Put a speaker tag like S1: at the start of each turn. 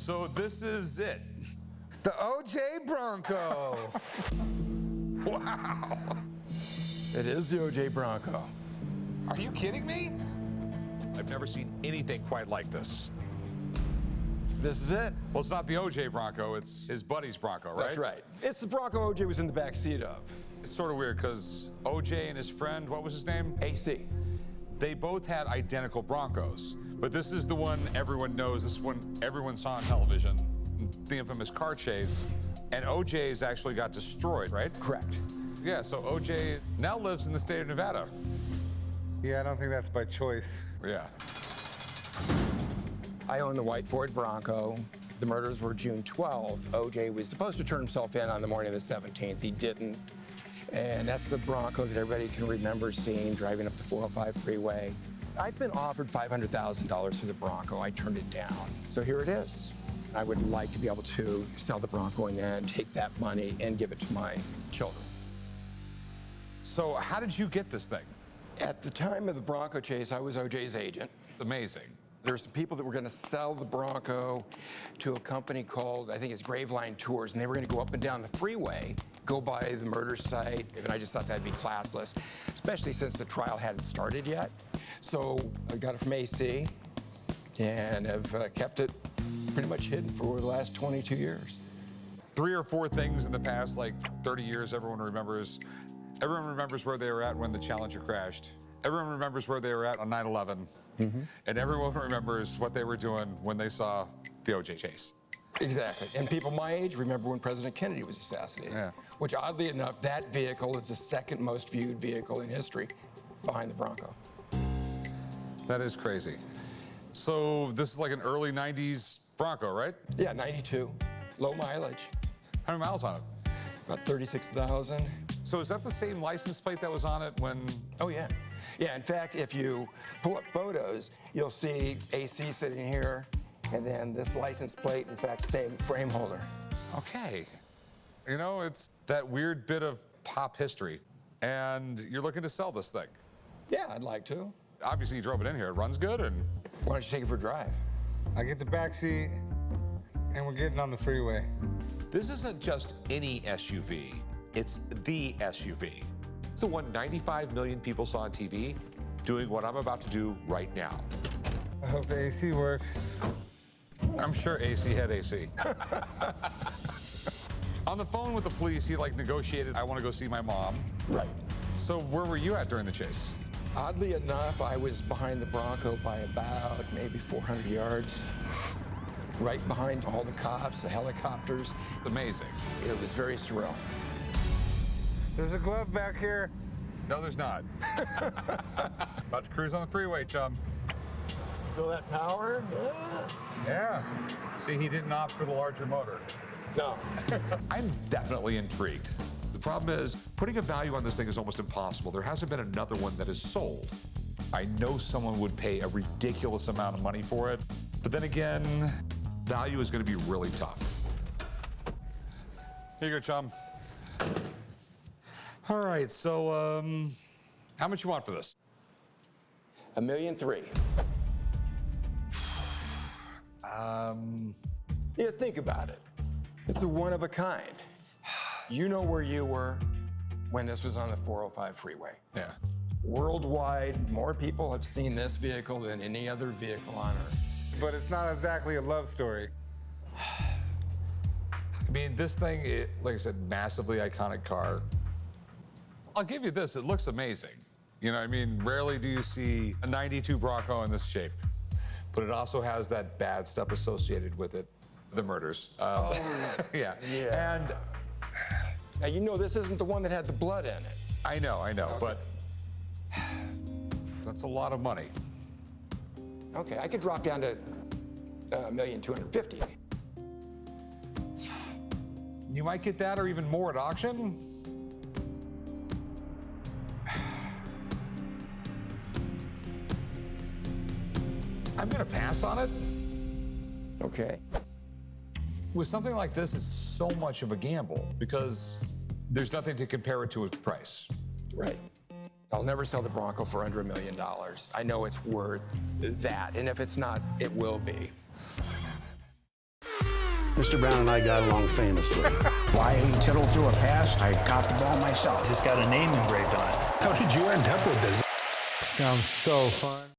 S1: So this is it.
S2: The OJ Bronco.
S1: Wow.
S3: It is the OJ Bronco.
S1: Are you kidding me? I've never seen anything quite like this.
S3: This is it.
S1: Well, it's not the OJ Bronco, it's his buddy's Bronco, right?
S3: That's right. It's the Bronco OJ was in the back seat of.
S1: It's sort of weird because OJ and his friend, what was his name?
S3: AC.
S1: They both had identical Broncos, but this is the one everyone knows. This one everyone saw on television, the infamous car chase. And OJ's actually got destroyed, right?
S3: Correct.
S1: Yeah, so OJ now lives in the state of Nevada.
S2: Yeah, I don't think that's by choice.
S1: Yeah.
S3: I own the white Ford Bronco. The murders were June 12th. OJ was supposed to turn himself in on the morning of the 17th. He didn't. And that's the Bronco that everybody can remember seeing driving up the 405 freeway. I've been offered $500,000 for the Bronco. I turned it down. So here it is. I would like to be able to sell the Bronco and then take that money and give it to my children.
S1: So how did you get this thing?
S3: At the time of the Bronco chase, I was OJ's agent.
S1: Amazing.
S3: There's some people that were going to sell the Bronco to a company called, I think it's Graveline Tours, and they were going to go up and down the freeway, go by the murder site, and I just thought that'd be classless, especially since the trial hadn't started yet. So I got it from AC and have kept it pretty much hidden for the last 22 years.
S1: 3 or 4 things in the past, like 30 years, everyone remembers. Everyone remembers where they were at when the Challenger crashed. Everyone remembers where they were at on 9/11. And everyone remembers what they were doing when they saw the OJ chase.
S3: Exactly. And people my age remember when President Kennedy was assassinated.
S1: Yeah.
S3: Which, oddly enough, that vehicle is the second most viewed vehicle in history behind the Bronco.
S1: That is crazy. So this is like an early 90s Bronco, right?
S3: Yeah, 92. Low mileage.
S1: How many miles on it?
S3: About 36,000.
S1: So is that the same license plate that was on it when...
S3: Oh, yeah. Yeah, in fact, if you pull up photos, you'll see AC sitting here, and then this license plate, in fact, same frame holder.
S1: Okay. You know, it's that weird bit of pop history. And you're looking to sell this thing.
S3: Yeah, I'd like to.
S1: Obviously, you drove it in here. It runs good, and...
S3: Why don't you take it for a drive?
S2: I get the back seat, and we're getting on the freeway.
S4: This isn't just any SUV. It's the SUV. It's the one 95 million people saw on TV doing what I'm about to do right now.
S2: I hope the AC works.
S1: I'm sure AC had AC. On the phone with the police, he like negotiated, I want to go see my mom.
S3: Right.
S1: So where were you at during the chase?
S3: Oddly enough, I was behind the Bronco by about maybe 400 yards. Right behind all the cops, the helicopters.
S1: Amazing.
S3: It was very surreal.
S2: There's a glove back here.
S1: No, there's not. About to cruise on the freeway, chum.
S3: Feel that power?
S1: Yeah. See, he didn't opt for the larger motor.
S3: No.
S4: I'm definitely intrigued. The problem is, putting a value on this thing is almost impossible. There hasn't been another one that is sold. I know someone would pay a ridiculous amount of money for it, but then again, value is going to be really tough.
S1: Here you go, chum. All right, so, how much you want for this?
S3: $1.3 million. Yeah, think about it. It's a one of a kind. You know where you were when this was on the 405 freeway.
S1: Yeah.
S3: Worldwide, more people have seen this vehicle than any other vehicle on Earth.
S2: But it's not exactly a love story.
S1: I mean, this thing, like I said, massively iconic car. I'll give you this, it looks amazing. You know what I mean? Rarely do you see a 92 Bronco in this shape. But it also has that bad stuff associated with it, the murders. Yeah. And
S3: now, you know this isn't the one that had the blood in it.
S1: I know, but that's a lot of money.
S3: Okay, I could drop down to $1.25 million.
S1: You might get that or even more at auction. I'm gonna pass on it.
S3: Okay.
S1: With something like this, it's so much of a gamble because there's nothing to compare it to its price.
S3: Right. I'll never sell the Bronco for under $1 million. I know it's worth that, and if it's not, it will be.
S5: Mr. Brown and I got along famously.
S6: Why he tittled through a pass, I caught the ball myself.
S7: It's got a name engraved on it.
S5: How did you end up with this?
S2: Sounds so fun.